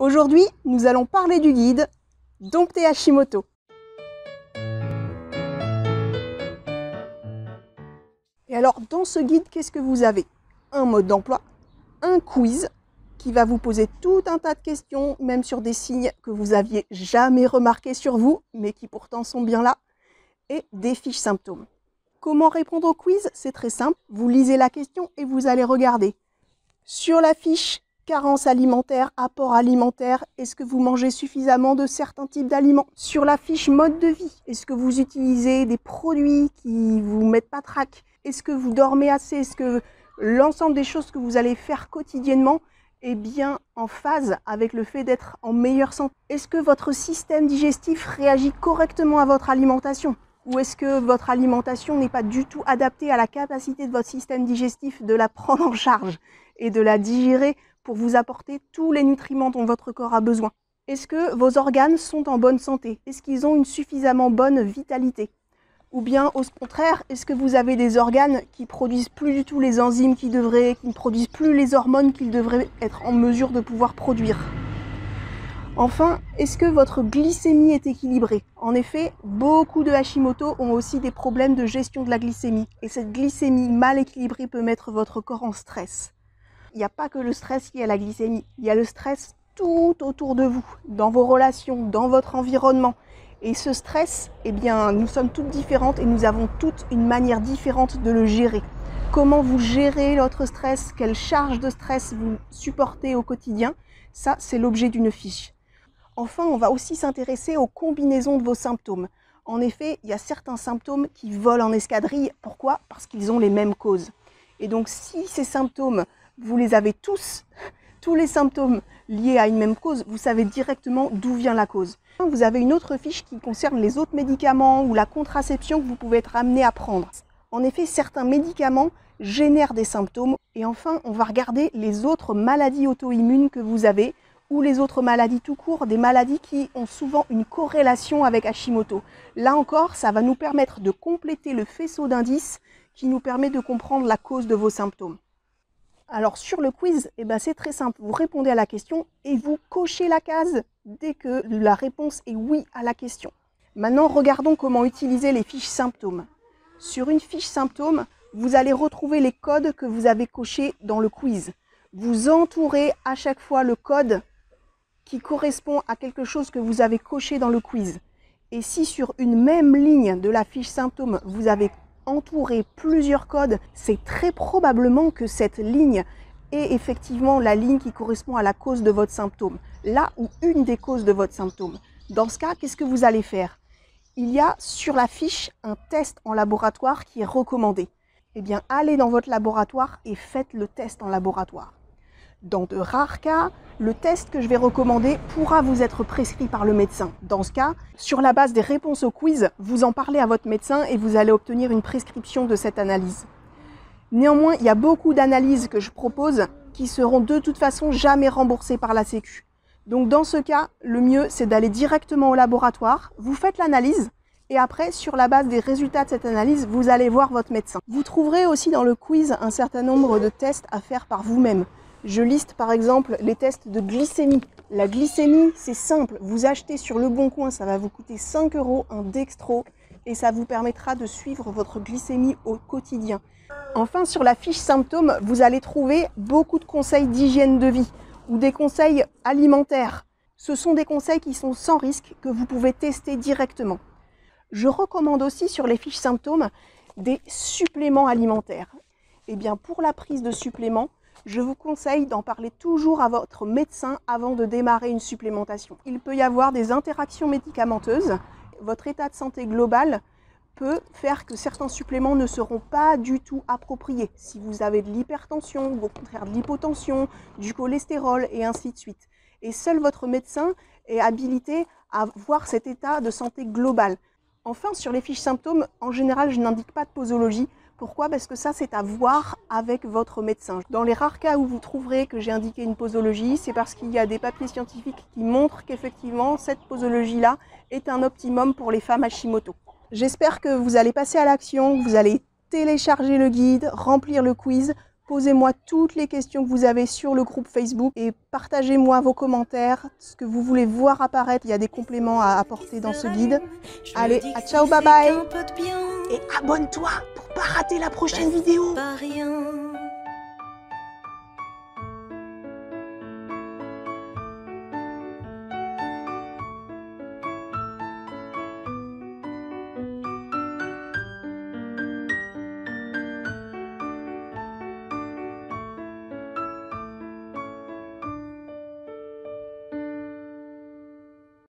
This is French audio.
Aujourd'hui, nous allons parler du guide Dompter Hashimoto. Et alors, dans ce guide, qu'est-ce que vous avez? Un mode d'emploi, un quiz qui va vous poser tout un tas de questions, même sur des signes que vous aviez jamais remarqués sur vous, mais qui pourtant sont bien là, et des fiches symptômes. Comment répondre au quiz? C'est très simple. Vous lisez la question et vous allez regarder. Sur la fiche carence alimentaire, apport alimentaire, est-ce que vous mangez suffisamment de certains types d'aliments? Sur la fiche mode de vie, est-ce que vous utilisez des produits qui vous mettent pas trac? Est-ce que vous dormez assez? Est-ce que l'ensemble des choses que vous allez faire quotidiennement est bien en phase avec le fait d'être en meilleure santé? Est-ce que votre système digestif réagit correctement à votre alimentation? Ou est-ce que votre alimentation n'est pas du tout adaptée à la capacité de votre système digestif de la prendre en charge et de la digérer pour vous apporter tous les nutriments dont votre corps a besoin? Est-ce que vos organes sont en bonne santé? Est-ce qu'ils ont une suffisamment bonne vitalité? Ou bien au contraire, est-ce que vous avez des organes qui produisent plus du tout les enzymes qui ne produisent plus les hormones qu'ils devraient être en mesure de pouvoir produire? Enfin, est-ce que votre glycémie est équilibrée? En effet, beaucoup de Hashimoto ont aussi des problèmes de gestion de la glycémie. Et cette glycémie mal équilibrée peut mettre votre corps en stress. Il n'y a pas que le stress qui est à la glycémie, il y a le stress tout autour de vous, dans vos relations, dans votre environnement. Et ce stress, eh bien, nous sommes toutes différentes et nous avons toutes une manière différente de le gérer. Comment vous gérez votre stress, quelle charge de stress vous supportez au quotidien, ça c'est l'objet d'une fiche. Enfin, on va aussi s'intéresser aux combinaisons de vos symptômes. En effet, il y a certains symptômes qui volent en escadrille. Pourquoi? Parce qu'ils ont les mêmes causes. Et donc si ces symptômes, vous les avez tous les symptômes liés à une même cause, vous savez directement d'où vient la cause. Vous avez une autre fiche qui concerne les autres médicaments ou la contraception que vous pouvez être amené à prendre. En effet, certains médicaments génèrent des symptômes. Et enfin, on va regarder les autres maladies auto-immunes que vous avez ou les autres maladies tout court, des maladies qui ont souvent une corrélation avec Hashimoto. Là encore, ça va nous permettre de compléter le faisceau d'indices qui nous permet de comprendre la cause de vos symptômes. Alors sur le quiz, c'est très simple, vous répondez à la question et vous cochez la case dès que la réponse est oui à la question. Maintenant, regardons comment utiliser les fiches symptômes. Sur une fiche symptômes, vous allez retrouver les codes que vous avez cochés dans le quiz. Vous entourez à chaque fois le code qui correspond à quelque chose que vous avez coché dans le quiz. Et si sur une même ligne de la fiche symptômes, vous avez entouré plusieurs codes, c'est très probablement que cette ligne est effectivement la ligne qui correspond à la cause de votre symptôme, là ou une des causes de votre symptôme. Dans ce cas, qu'est-ce que vous allez faire? Il y a sur la fiche un test en laboratoire qui est recommandé. Eh bien, allez dans votre laboratoire et faites le test en laboratoire. Dans de rares cas, le test que je vais recommander pourra vous être prescrit par le médecin. Dans ce cas, sur la base des réponses au quiz, vous en parlez à votre médecin et vous allez obtenir une prescription de cette analyse. Néanmoins, il y a beaucoup d'analyses que je propose qui seront de toute façon jamais remboursées par la Sécu. Donc dans ce cas, le mieux c'est d'aller directement au laboratoire, vous faites l'analyse et après, sur la base des résultats de cette analyse, vous allez voir votre médecin. Vous trouverez aussi dans le quiz un certain nombre de tests à faire par vous-même. Je liste par exemple les tests de glycémie. La glycémie, c'est simple. Vous achetez sur Le Bon Coin, ça va vous coûter 5 € un dextro et ça vous permettra de suivre votre glycémie au quotidien. Enfin, sur la fiche symptômes, vous allez trouver beaucoup de conseils d'hygiène de vie ou des conseils alimentaires. Ce sont des conseils qui sont sans risque, que vous pouvez tester directement. Je recommande aussi sur les fiches symptômes des suppléments alimentaires. Eh bien, pour la prise de suppléments, je vous conseille d'en parler toujours à votre médecin avant de démarrer une supplémentation. Il peut y avoir des interactions médicamenteuses. Votre état de santé global peut faire que certains suppléments ne seront pas du tout appropriés. Si vous avez de l'hypertension ou au contraire de l'hypotension, du cholestérol et ainsi de suite. Et seul votre médecin est habilité à voir cet état de santé global. Enfin, sur les fiches symptômes, en général, je n'indique pas de posologie. Pourquoi? Parce que ça, c'est à voir avec votre médecin. Dans les rares cas où vous trouverez que j'ai indiqué une posologie, c'est parce qu'il y a des papiers scientifiques qui montrent qu'effectivement, cette posologie-là est un optimum pour les femmes Hashimoto. J'espère que vous allez passer à l'action, que vous allez télécharger le guide, remplir le quiz Posez-moi toutes les questions que vous avez sur le groupe Facebook et partagez-moi vos commentaires, ce que vous voulez voir apparaître. Il y a des compléments à apporter dans ce guide. Allez, à ciao, bye bye. Et abonne-toi pour pas rater la prochaine vidéo.